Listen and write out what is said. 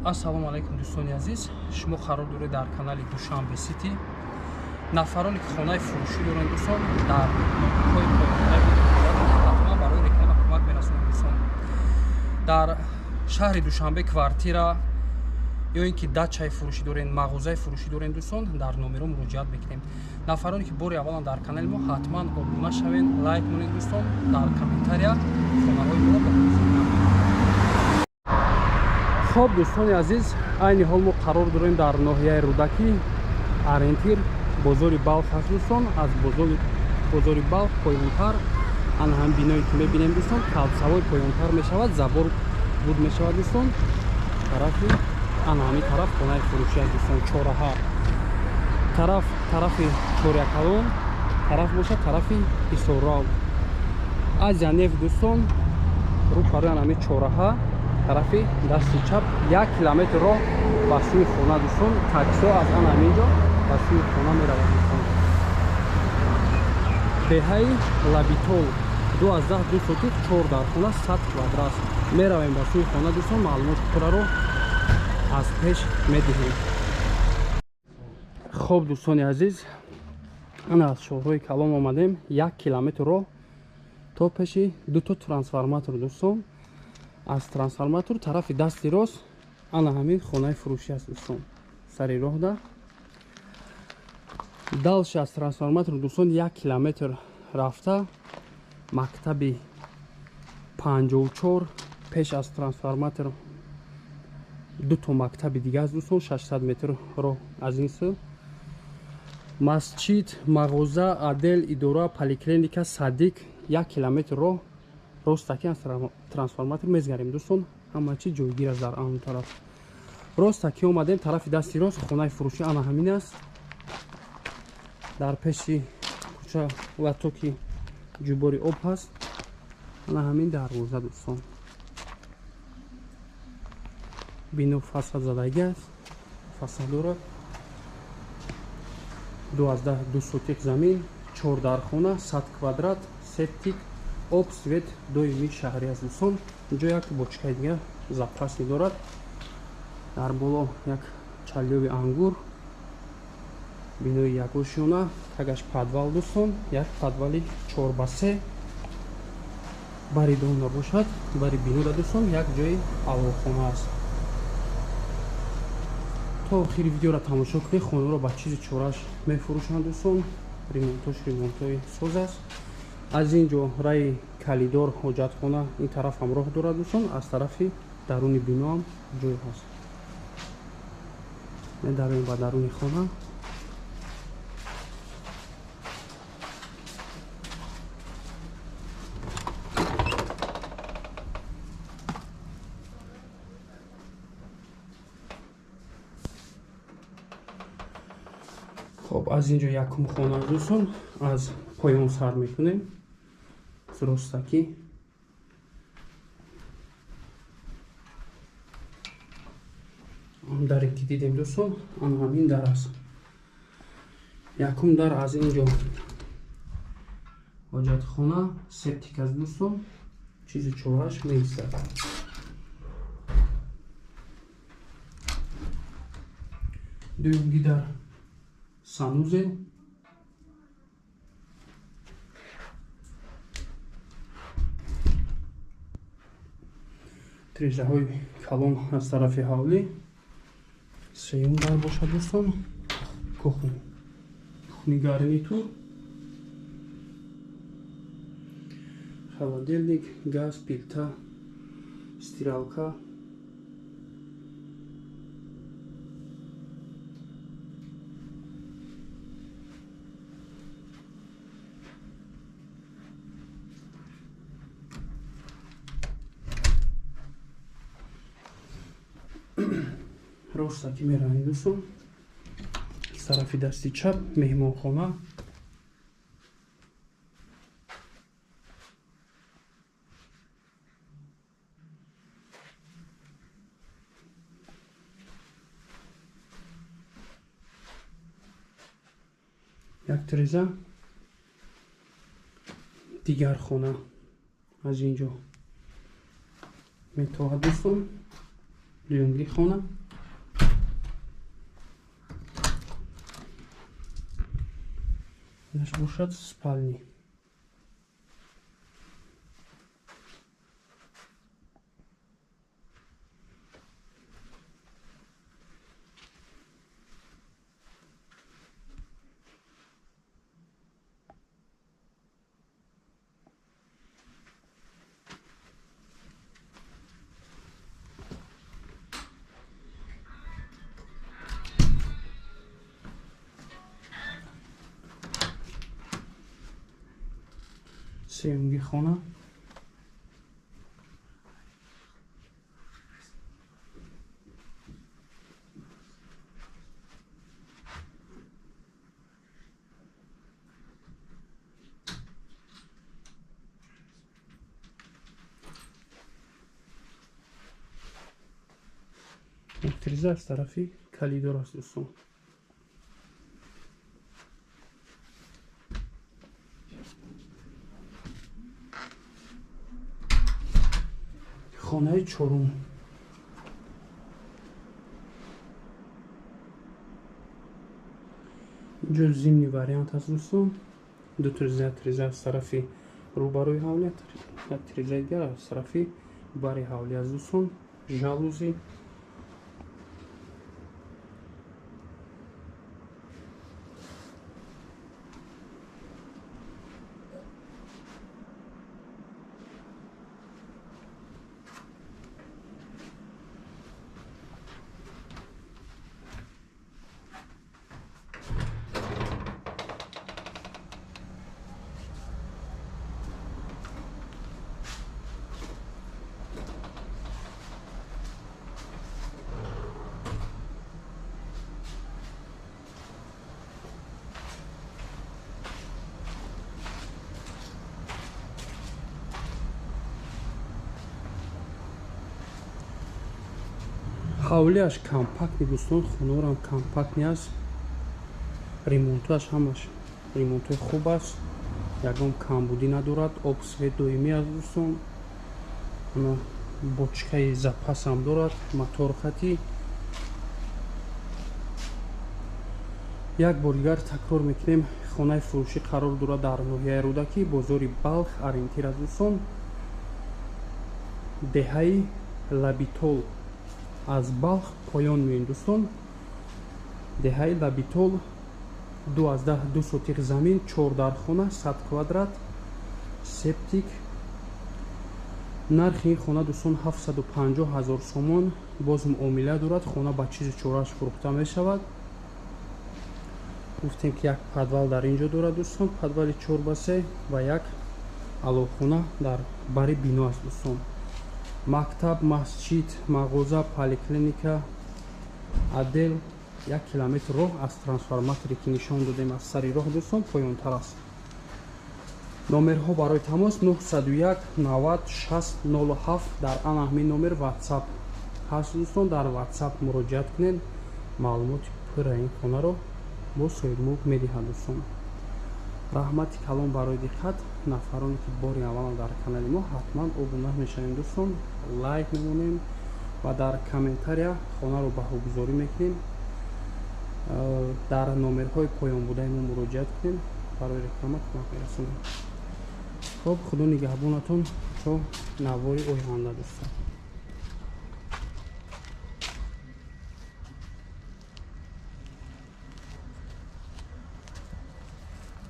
Ассалому алайкум дӯстони азиз. Шумо қарор доред дар канали Душанбе Сити нафароне ки хонаи фурӯшӣ доранд дӯстон дар ноҳияҳои поёнтаи ҳатман барои реклама кӯмак мерасонем дӯстон. Дар шаҳри Душанбе квартира ё ин ки дачаи фурӯшӣ дорем, мағозаи фурӯшӣ дорем дӯстон, дар номеро муроҷиат бикунем. Нафароне ки бори аввалан дар канали мо ҳатман обуна шавен, лайк монед дӯстон, дар комментария хонаҳои моро бахозед. Хоб дӯстони азиз, айни ҳол мо қарор дорем дар ноҳияи Рӯдаки Арентир бозори Балх ҳаст дӯстон. Аз бозори Балх поёнтар ана ҳам биное ки мебинем дӯстон, калсавой поёнтар мешавад, забор буд мешавад дӯстон. Тарафи ана ҳамин тараф хонаи фурӯшӣ аст дӯстон. Чораҳа тарафи Чорякалон тараф бошад, тарафи Исоррав. Аз Янев дӯстон рӯ карои ана ҳамин чораҳа тарафи дасти чап 1 километр роҳ ба сӯи хона дӯстон. Таксиҳо аз ана ҳаминҷо ба сӯи хона меравад дӯстон. Беҳаи Лабитол 12 сотик 4 дар хона 100 квадрат меравем ба сӯи хона дӯстон. маълумоти пурраро аз пеш медиҳем. хоб дӯстони азиз, ана аз шоҳрои Калон омадем. 1 километр роҳ то пеши 2 трансформатор дӯстон. аз трансформатор тарафи дасти рост ана ҳамин хонаи фурӯшӣ аст дӯстон. сари роҳ да далши аз трансформатор дӯстон 1 километр рафта мактаби 54 пеш аз трансформатор 2 мактаби дига аст дӯстон. 600 метр роҳ аз ин сӯ масҷид, мағоза, адел, идора, поликлиника, садик 1 километр роҳ ростаки аз трансформатор мезгарем дӯстон. ҳама чи ҷойгир аст дар он тараф. ростаки омадем, тарафи дасти рост хонаи фурӯшӣ ана ҳамин аст. дар пеши кӯча латоки ҷӯбори об ҳаст. ана ҳамин дарвоза дӯстон. бино фасад задагӣ аст, фасад дорад. 2 сотик замин, 4 дар хона, 100 квадрат, септик, об, свет, доими шаҳрӣ аст дӯстон. инҷо як бочкаи дига запаси дорад. дар боло як чалёви ангур, бинои ягошона, тагаш подвал дӯстон. як подвали 4х3 бари дона бошад. бари бинода дӯстон як ҷои авлохона аст. то охири видеоро тамошо кунед. хонаро ба чизи чораш мефурӯшанд дӯстон. ремонтои соз аст. аз ин ҷо раи калидор ҳоҷатхона ин тараф ҳам роҳ дорад дӯстон. аз тарафи даруни бино ҳам ҷой ҳаст. медавем ба даруни хона. хоб аз ин ҷо якум хона дӯстон. аз поён сар мекунем. ростаки даре ки дидем дӯстон ана ҳамин дар аст. якум дар аз ин ҷо ҳоҷатхона, септик аст дӯстон. чизи чораш меистад. дуюмги дар санузел. тирезаҳои калон аз тарафи ҳавлӣ. сеюм дар бошад дӯстон. кухни гарнитур, холодильник, газ, плита, стиралка. ростаки меравем дӯстон. аз тарафи дасти чап меҳмонхона. як тиреза. дигар хона аз ин ҷо метавонад дӯстон. дуюмги хона. Наш бошад спальни. Сеюмги хона. Электриза аз тарафи калидор аст дӯстон. Хонаи чорум. инҷо зимни вариант аст дӯстон. ду триза аз тарафи рӯбарӯи ҳавлӣ, як тризаи дигар аз тарафи бари ҳавлӣ аст дӯстон. жалузи ҳавлиаш компактни дӯстон, хонаорам компактни аст. ремонтуаш ҳамаш ремонтуи хуб аст. ягон камбудӣ надорад. обсвет доимӣ аст дӯстон. бочкаи запасам дорад. мотор хати. як бор дигар такрор мекунем, хонаи фурӯшӣ қарор дорад дар ноҳияи рӯдакӣ, бозори Балх ориентир аст дӯстон. деҳаи лабитол аз Балх поён меоем дӯстон. деҳаи лабитол 2 сотиқ замин, 4 дар хона, 100 квадрат, септик. нархи ин хона дӯстон 750 000 сомон. боз муомила дорад. хона ба чизи чораш фурӯхта мешавад. гуфтем ки як подвал дар инҷо дорад дӯстон, подвали 4 ба 3 ва як алохона дар бари бино аст дӯстон. мактаб, масҷид, мағоза, поликлиника, адел 1 километр роҳ аз трансформаторе ки нишон додем аз сари роҳ дӯстон поёнтар аст. номерҳо барои тамос 901 90 60 07 дар ана ҳамин номер ватсап ҳаст дӯстон. дар ватсап муроҷиат кунед, маълумоти пурра ин хонаро бо соҳибмулк медиҳад дӯстон. раҳмати калон барои диққат. нафароне ки бори аввал дар канали мо ҳатман обуна мешавем дӯстон, лайк мемонем ва дар комментария хонаро баҳогузорӣ мекунем. дар номерҳои поёнбудаи мо муроҷиат кунем, барои реклама кӯмак мерасонем. хуб, худо нигаҳбонатон то навори оянда дӯстон.